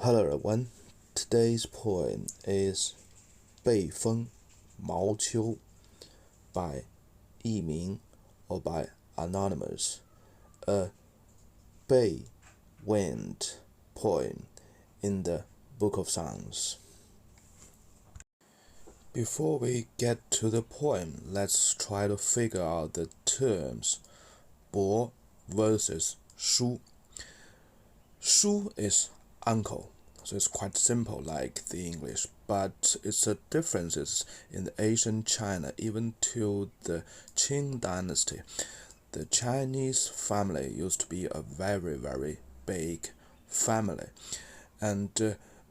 Hello everyone, today's poem is 背风毛秋 by 佚名 or by Anonymous, a Bei Wind poem in the Book of Songs. Before we get to the poem, let's try to figure out the terms 伯 versus 叔. Shu is uncle, so it's quite simple like the English, but it's a differences in the ancient China even to the Qing dynasty. The Chinese family used to be a very big family, and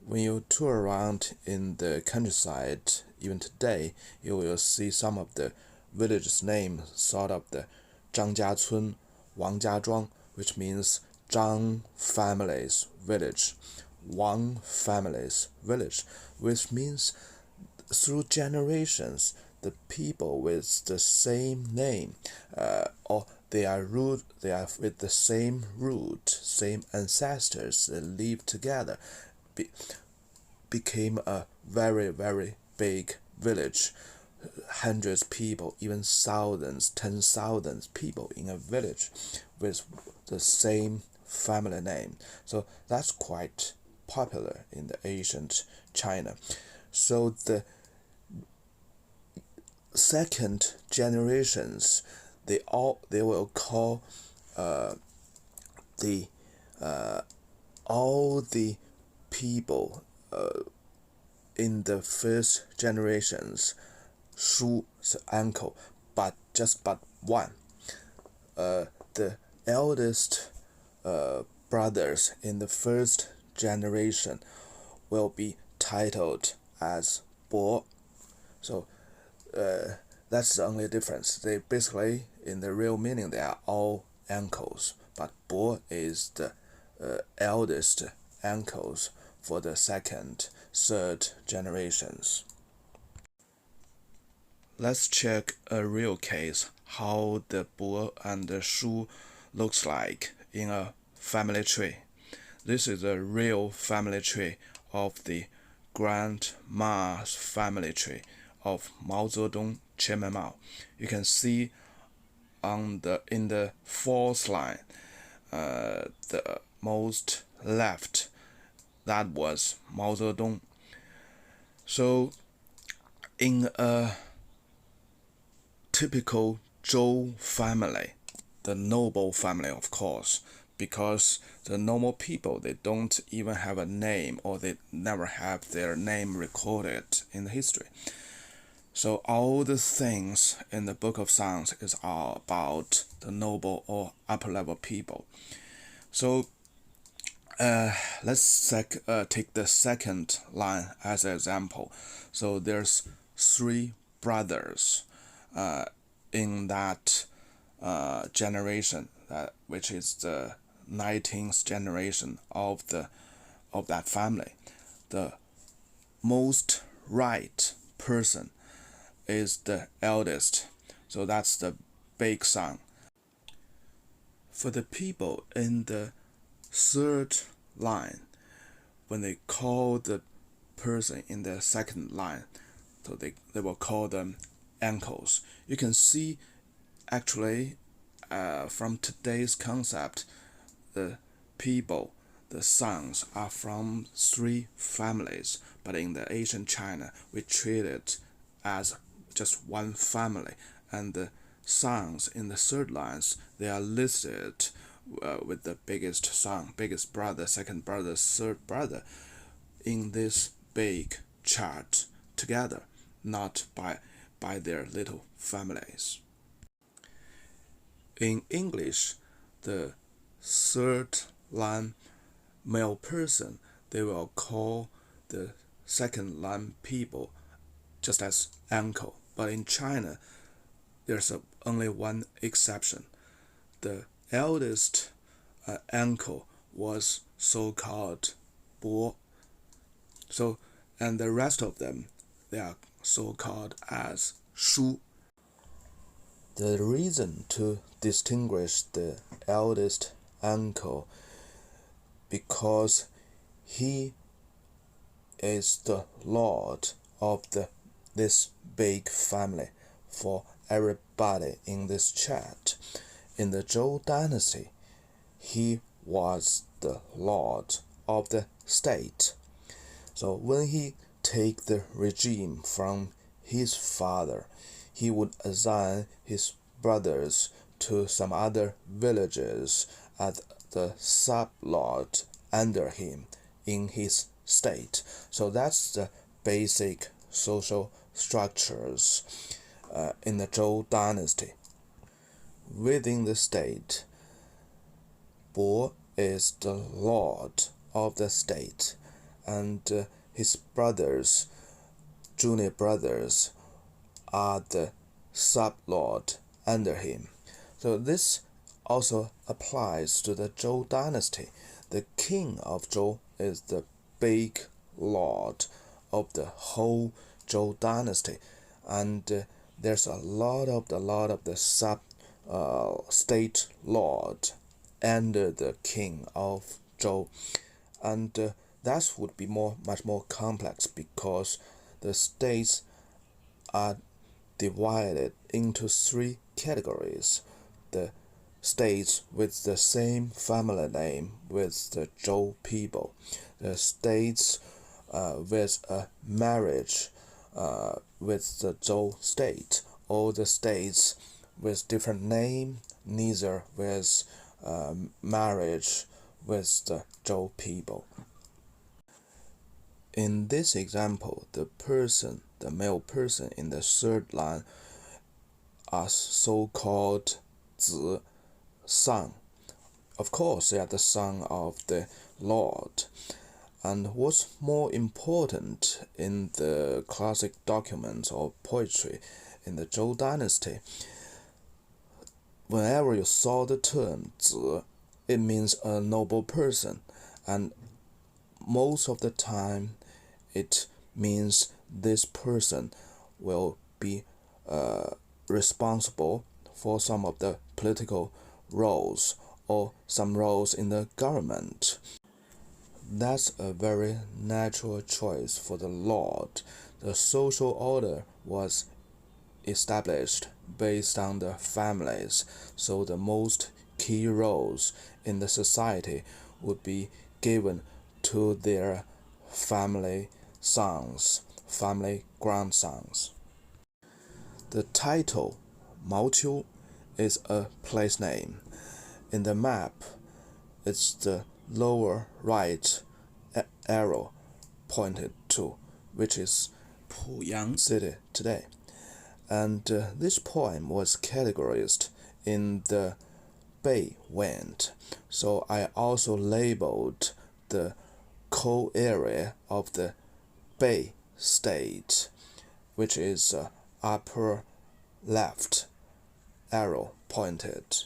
when you tour around in the countryside, even today, you will see some of the villages' names sort of the 张家村, Wang Jia Zhuang, which means Zhang family's village, Wang family's village, which means through generations, the people with the same name, or they are with the same root, same ancestors, they live together, became a very big village. Hundreds of people, even thousands, 10,000 people in a village with the same family name. So that's quite popular in the ancient China. So the second generations, they will call all the people in the first generations, Shu, the uncle, but one. The eldest brothers in the first generation will be titled as Bo. So that's the only difference. They basically, in the real meaning, they are all uncles, but Bo is the eldest uncles for the second, third generations. Let's check a real case how the Bo and the Shu looks like in a family tree. This is a real family tree of the grandma's family tree of Mao Zedong, Chairman Mao. You can see in the fourth line, the most left, that was Mao Zedong. So in a typical Zhou family, the noble family, of course, because the normal people, they don't even have a name, or they never have their name recorded in the history. So all the things in the Book of Songs is all about the noble or upper level people. So let's take the second line as an example. So there's three brothers in that generation, which is the 19th generation of that family. The most right person is the eldest, so that's the big son. For the people in the third line, when they call the person in the second line, so they will call them uncles. You can see actually from today's concept, the people, the sons, are from three families, but in the ancient China, we treat it as just one family, and the sons in the third lines, they are listed with the biggest son, biggest brother, second brother, third brother in this big chart together, not by their little families. In English, the third line male person, they will call the second line people just as uncle. But in China, there's only one exception. The eldest uncle was so-called Bo. So, and the rest of them, they are so-called as Shu. The reason to distinguish the eldest uncle, because he is the lord of this big family for everybody in this chat. In the Zhou dynasty, he was the lord of the state. So when he take the regime from his father, he would assign his brothers to some other villages as the sub-lord under him in his state. So that's the basic social structures in the Zhou dynasty. Within the state, Bo is the lord of the state, and his brothers, junior brothers, are the sub-lord under him. So this also applies to the Zhou dynasty. The king of Zhou is the big lord of the whole Zhou dynasty, and there's a lot of the sub state lord under the king of Zhou, and that would be much more complex because the states are divided into three categories. The states with the same family name with the Zhou people, the states with a marriage with the Zhou state, or the states with different name, neither with marriage with the Zhou people. In this example, the male person in the third line are so-called 子, son. Of course, they are the son of the Lord. And what's more important in the classic documents or poetry in the Zhou dynasty, whenever you saw the term 子, it means a noble person, and most of the time it means this person will be responsible for some of the political roles or some roles in the government. That's a very natural choice for the Lord. The social order was established based on the families, so the most key roles in the society would be given to their family sons, family grandsons. The title Mao Hill is a place name. In the map, it's the lower right arrow pointed to, which is Puyang City today. And this poem was categorized in the Bei Wind, so I also labeled the coal area of the Bei state, which is upper left arrow pointed.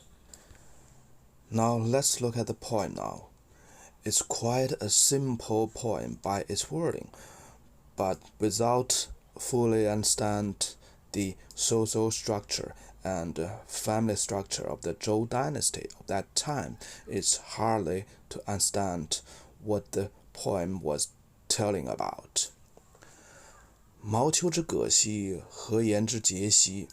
Now let's look at the poem now. It's quite a simple poem by its wording, but without fully understand the social structure and family structure of the Zhou dynasty of that time, it's hardly to understand what the poem was telling about. 毛丘之葛兮，何言之节兮。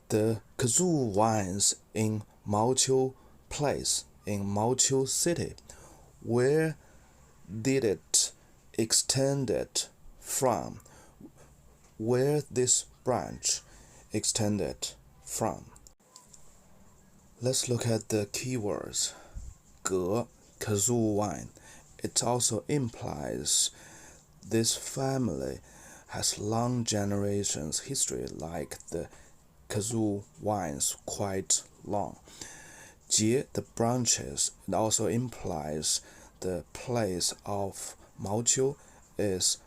The Zhou wines in Mao Hill place, in Mao Hill city, where did it extended from? Where this branch extended from? Let's look at the keywords. 葛, Zhou wine. It also implies this family has long generations history, like the Zhou wines, quite long. Jie, the branches, it also implies the place of Mao Hill is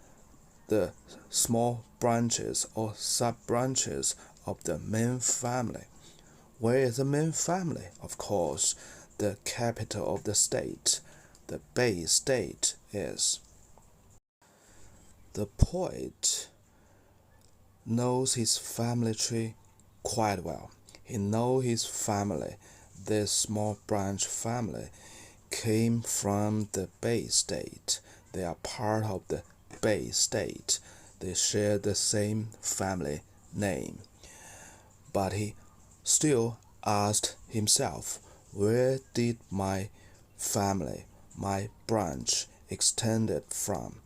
the small branches or sub-branches of the main family. Where is the main family? Of course, the capital of the state, the Bei state, is. The poet knows his family tree quite well. He knows his family, this small branch family, came from the Bei state. they are part of the Bei state. They share the same family name. But he still asked himself, where did my family, my branch extended from,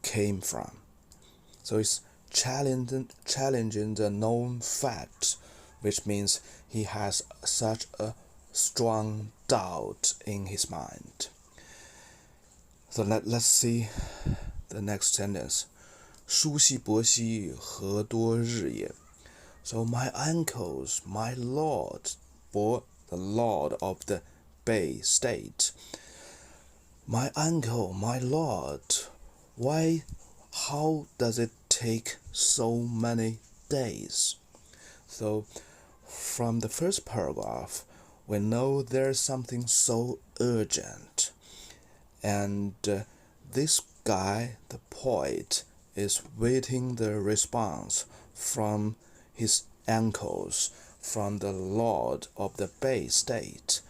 came from? So it's challenging the known fact, which means he has such a strong doubt in his mind. So let's see the next sentence. 叔兮伯兮，何多日也? So my uncles, my lord, or the lord of the Bei state. My uncle, my lord, how does it take so many days? So from the first paragraph, we know there's something so urgent. And this guy, the poet, is waiting the response from his uncles, from the lord of the Bei state.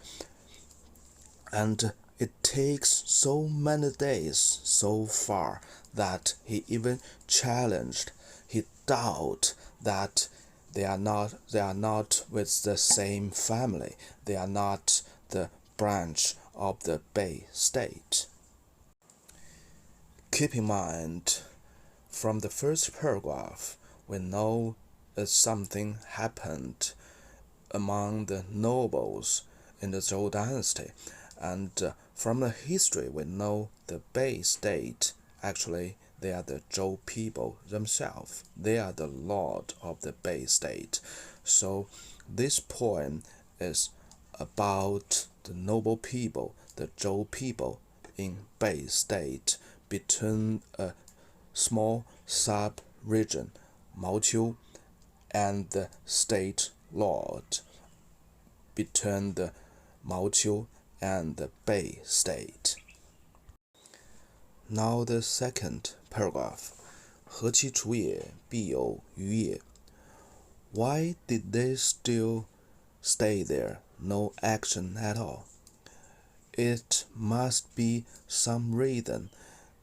And it takes so many days so far that he even challenged, he doubted that they are not with the same family, they are not the branch of the Bei state. Keep in mind, from the first paragraph, we know that something happened among the nobles in the Zhou dynasty, and from the history we know the Bei state, actually they are the Zhou people themselves. They are the lord of the Bei state. So this poem is about the noble people, the Zhou people in Bei state, between a small sub-region, Mao Hill, and the state lord, between the Mao Hill and the Bei state. Now the second paragraph. 何其处也，必有余也. Why did they still stay there, no action at all? It must be some reason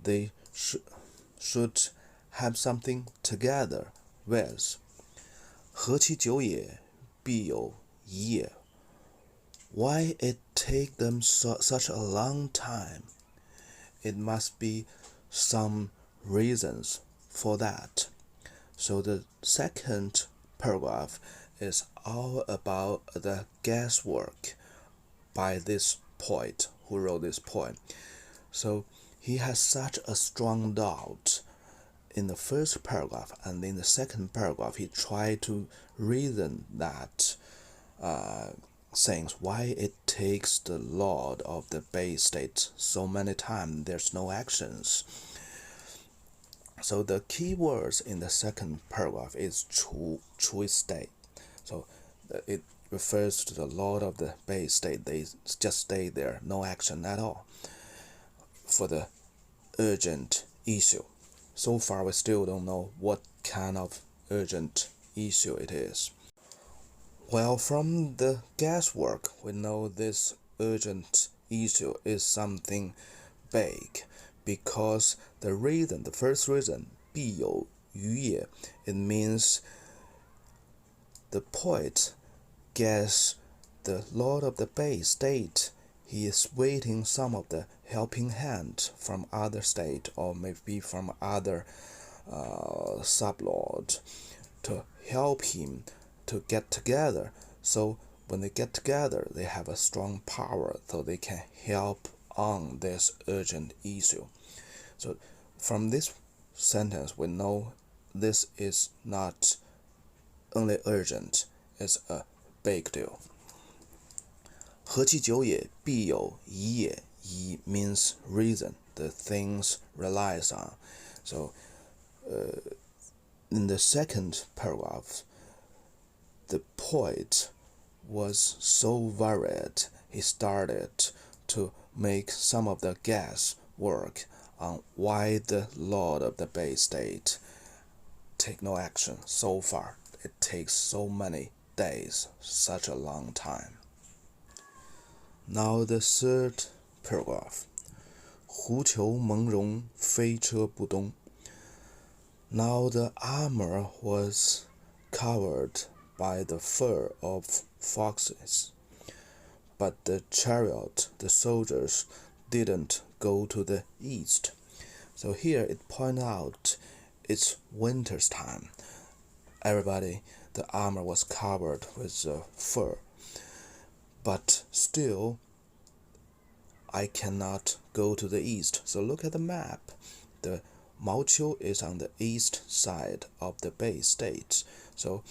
they should have something together with. 何其久也，必有疑也. Why it take them such a long time? It must be some reasons for that. So the second paragraph is all about the guesswork by this poet who wrote this poem. So he has such a strong doubt in the first paragraph, and in the second paragraph he tried to reason that things, why it takes the lord of the Bei state so many times, there's no actions. So the key words in the second paragraph is 处 is stay. So it refers to the lord of the Bei state. They just stay there, no action at all, for the urgent issue. So far we still don't know what kind of urgent issue it is. Well, from the guesswork, we know this urgent issue is something big, because the first reason, 必有余也, it means the poet guess the lord of the Bei state, he is waiting some of the helping hand from other state, or maybe from other sublord, to help him to get together. So when they get together, they have a strong power, so they can help on this urgent issue. So from this sentence, we know this is not only urgent, it's a big deal. 何其久也，必有疑也. 疑 means reason, the things relies on. So in the second paragraph, the poet was so worried, he started to make some of the guesswork on why the lord of the Bei state take no action so far. It takes so many days, such a long time. Now the third paragraph. 狐裘蒙茸，飞车不东. Now the armor was covered by the fur of foxes, but the chariot, the soldiers, didn't go to the east. So here it points out it's winter's time. Everybody, the armor was covered with fur. But still, I cannot go to the east. So look at the map. The Mao Hill is on the east side of the Bei State. So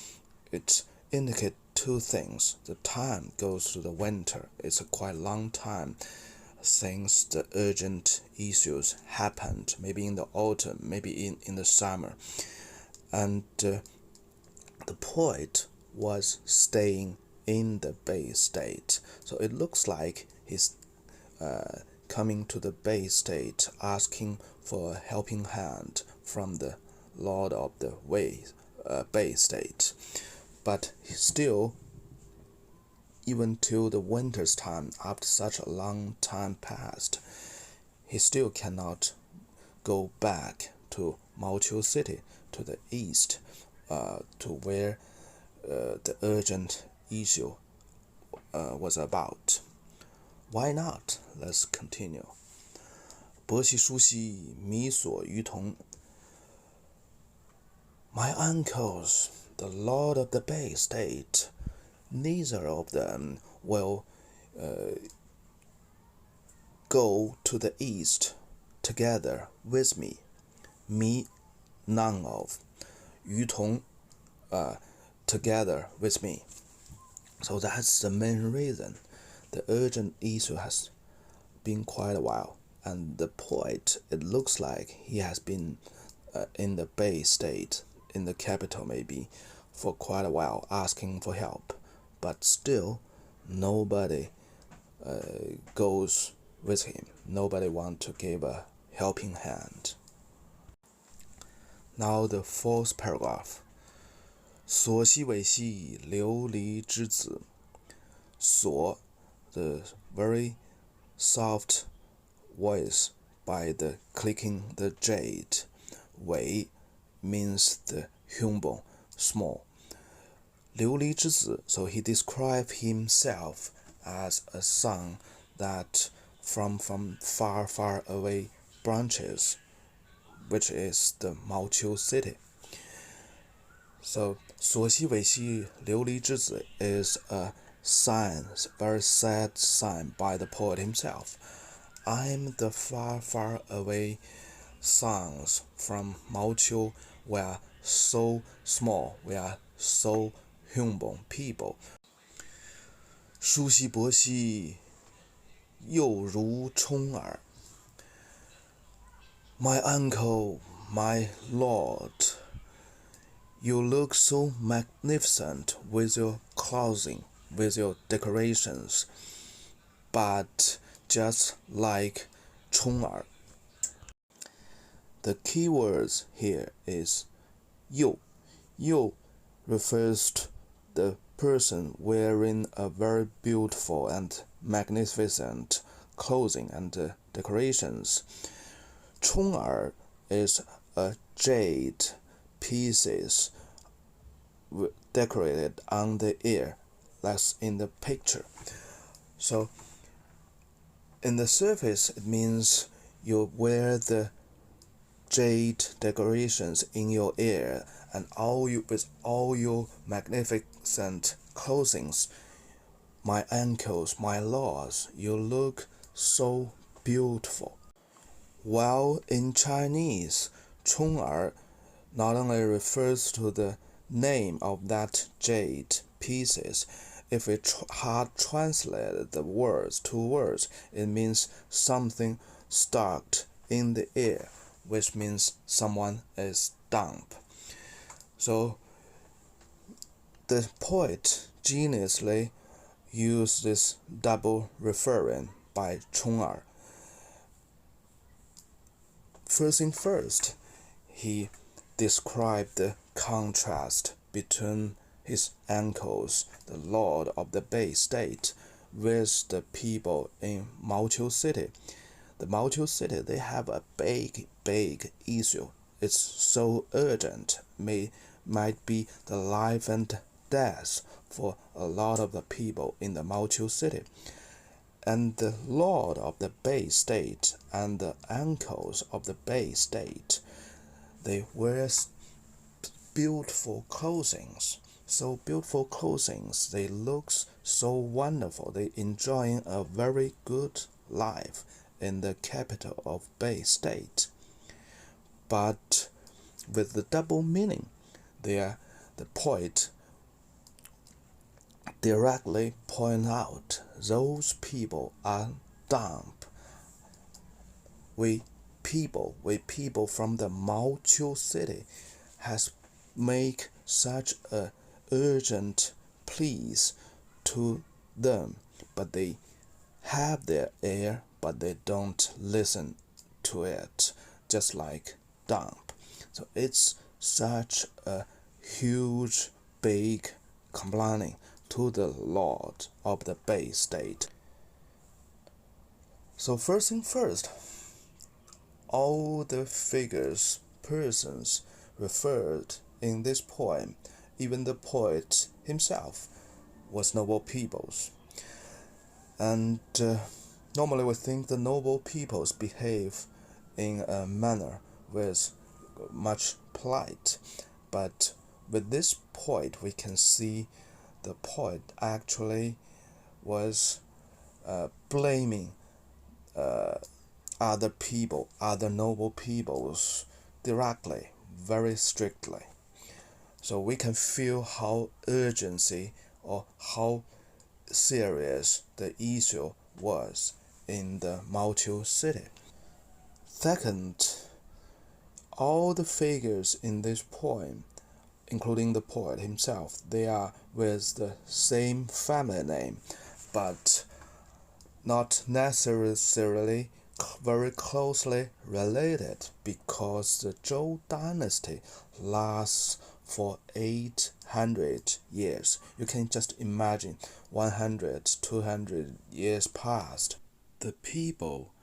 it indicates two things. The time goes to the winter. It's a quite long time since the urgent issues happened, maybe in the autumn, maybe in the summer. And the poet was staying in the Bei State. So it looks like he's coming to the Bei State asking for a helping hand from the Lord of the Bei State. But still, even till the winter's time, after such a long time passed, he still cannot go back to Mao Hill City, to the east, to where the urgent issue was about. Why not? Let's continue. 伯兮叔兮，弥所于同. My uncles, the lord of the Bei State, neither of them will go to the east together with me. Me, none of. 于同, together with me. So that's the main reason. The urgent issue has been quite a while, and the poet, it looks like he has been in the Bei State, in the capital maybe, for quite a while, asking for help. But still, nobody goes with him. Nobody wants to give a helping hand. Now the fourth paragraph. 所兮为兮，流离之子. 所, the very soft voice by the clicking the jade. 为 means the humble, small. 流离之子, so he described himself as a son that from far, far away branches, which is the Mao Hill City. So, 所兮为兮，流离之子 is a sign, very sad sign by the poet himself. I'm the far, far away sons from Mao Hill. We are so small. We are so humble people. 叔兮伯兮，幼如冲耳. My uncle, my lord, you look so magnificent with your clothing, with your decorations, but just like Chonger. The key words here is 幼. 幼 refers to the person wearing a very beautiful and magnificent clothing and decorations. Chonger is a jade pieces decorated on the ear. That's in the picture. So in the surface, it means you wear the jade decorations in your ear and with all your magnificent clothings. My uncles, my lords, you look so beautiful. While in Chinese, 冲耳 not only refers to the name of that jade pieces. If we hard translate the two words, it means something stuck in the air, which means someone is dumb. So the poet geniusly used this double referring by Chonger. First thing first, he described the contrast between his uncles, the lord of the Bei State, with the people in Mao Hill City. the Mao Hill city, they have a big issue. It's so urgent, might be the life and death for a lot of the people in the Mao Hill city. And the lord of the Bei state and the uncles of the Bei state, they wear beautiful clothings. So beautiful clothings, they look so wonderful. They enjoying a very good life in the capital of Bei state. But with the double meaning, the poet directly point out those people are dumb. We people from the Mao Hill city has make such a urgent pleas to them, but they have their ear, but they don't listen to it, just like dumb. So it's such a huge, big complaining to the lord of the Bei state. So first thing first, all the figures, persons referred in this poem, even the poet himself, was noble peoples. And normally we think the noble peoples behave in a manner with much polite, but with this poet we can see the poet actually was blaming other people, other noble peoples directly, very strictly. So we can feel how urgency or how serious the issue was in the Mao Hill city. Second, all the figures in this poem, including the poet himself, they are with the same family name, but not necessarily very closely related, because the Zhou dynasty lasts for 800 years. You can just imagine 100, 200 years past. The people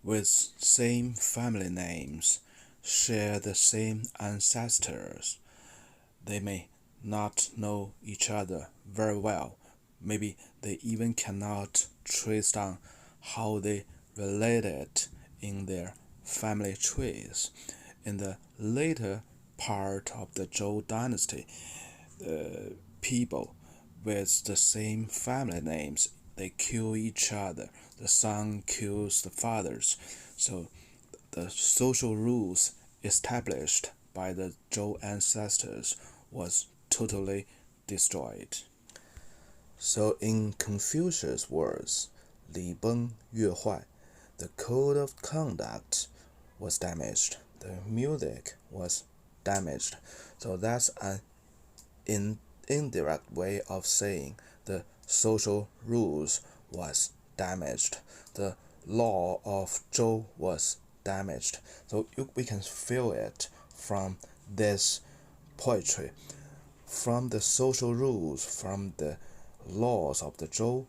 with same family names share the same ancestors. They may not know each other very well. Maybe they even cannot trace down how they related in their family trees. In the later part of the Zhou dynasty, the people with the same family names, they kill each other. The son kills the fathers. So the social rules established by the Zhou ancestors was totally destroyed. So in Confucius' words, 礼崩乐坏, the code of conduct was damaged. The music was damaged. So that's an indirect way of saying the social rules was damaged. The law of Zhou was damaged. So we can feel it from this poetry. From the social rules, from the laws of the Zhou,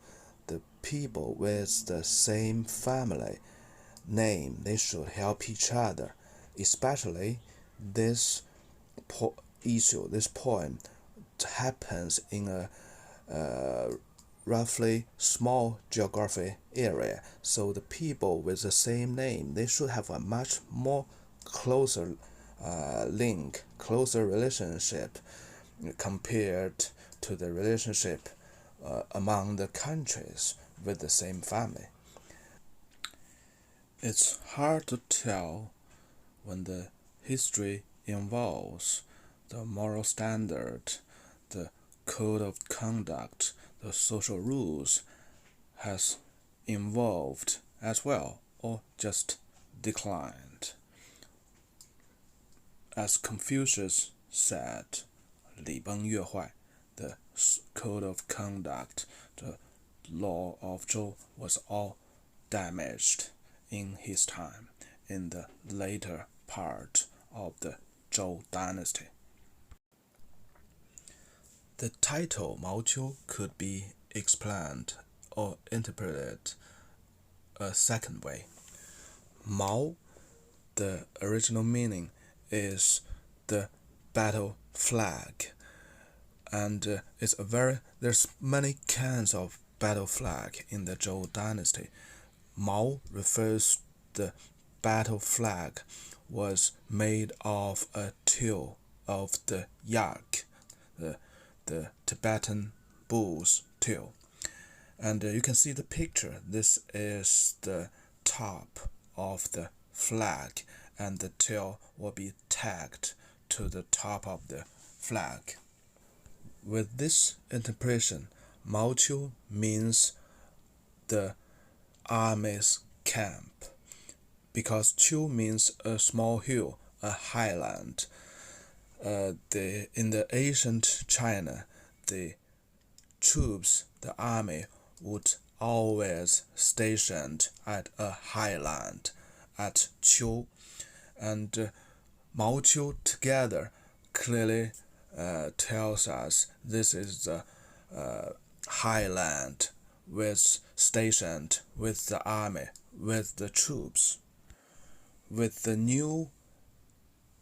the people with the same family name, they should help each other. Especially this issue, this poem happens in a roughly small geography area. So the people with the same name, they should have a much more closer link, closer relationship compared to the relationship among the countries with the same family. It's hard to tell when the history involves the moral standard, the code of conduct, the social rules has evolved as well or just declined. As Confucius said, 礼崩乐坏, the code of conduct, the law of Zhou was all damaged in his time, in the later part of the Zhou dynasty. The title Mao Hill could be explained or interpreted a second way. Mao, the original meaning is the battle flag, and there's many kinds of battle flag in the Zhou dynasty. Mao refers the battle flag was made of a tail of the yak, the Tibetan bull's tail. And you can see the picture. This is the top of the flag, and the tail will be tagged to the top of the flag. With this interpretation, Mao Qiu means the army's camp, because Qiu means a small hill, a highland. In the ancient China, the troops, the army, would always stationed at a highland, at Qiu, and Mao Qiu together clearly tells us this is the highland stationed with the army, with the troops. With the new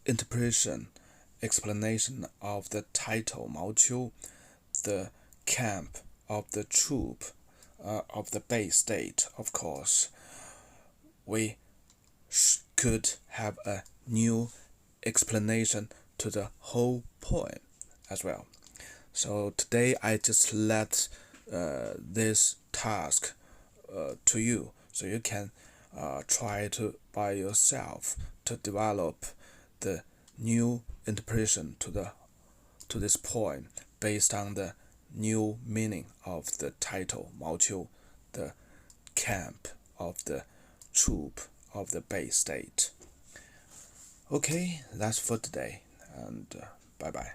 explanation of the title Mao Qiu, the camp of the troop of the Bei state, of course, we could have a new explanation to the whole poem as well. So today I just let this task to you, so you can try to by yourself to develop the new interpretation to this poem based on the new meaning of the title Mao Qiu, the camp of the troop of the Bei state. Okay, that's for today, and bye bye.